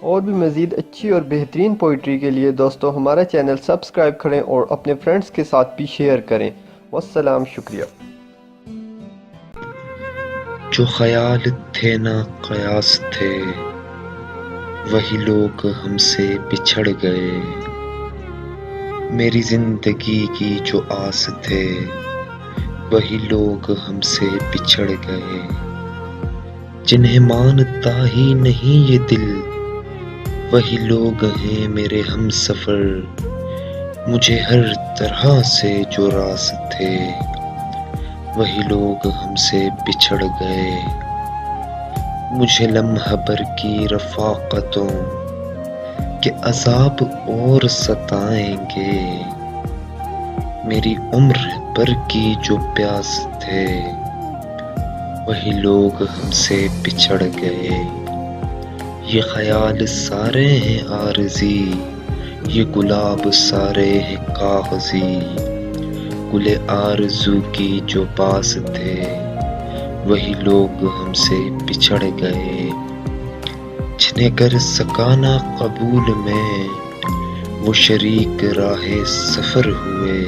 और भी मज़ीद अच्छी और बेहतरीन पोइट्री के लिए दोस्तों हमारा चैनल सब्सक्राइब करें और अपने फ्रेंड्स के साथ भी शेयर करें। वस्सलाम, शुक्रिया। जो ख्याल थे ना कयास थे, वही लोग हमसे बिछड़ गए। मेरी जिंदगी की जो आस थे, वही लोग हमसे बिछड़ गए। जिन्हें मानता ही नहीं ये दिल, वही लोग हैं मेरे हमसफर। मुझे हर तरह से जो रास थे, वही लोग हमसे बिछड़ गए। मुझे लम्हा भर की रफ़ाक़तों के अज़ाब और सताएंगे। मेरी उम्र भर की जो प्यास थे, वही लोग हमसे बिछड़ गए। ये ख़याल सारे हैं आरज़ी, ये गुलाब सारे हैं कागज़ी। गुले आरज़ू की जो पास थे, वही लोग हमसे बिछड़ गए। जिन्हें कर सका ना कबूल में, वो शरीक राहे सफ़र हुए।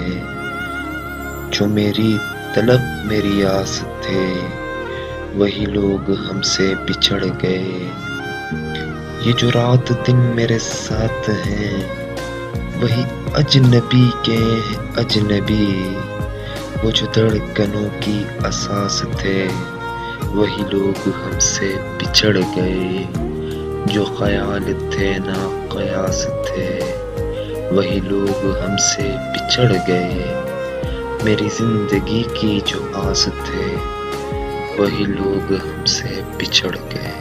जो मेरी तलब मेरी आस थे, वही लोग हमसे बिछड़ गए। ये जो रात दिन मेरे साथ हैं, वही अजनबी के हैं अजनबी। वो जो धड़कनों की असास थे, वही लोग हमसे बिछड़ गए। जो ख्याल थे ना कयास थे, वही लोग हमसे बिछड़ गए। मेरी जिंदगी की जो आस थे, वही लोग हमसे बिछड़ गए।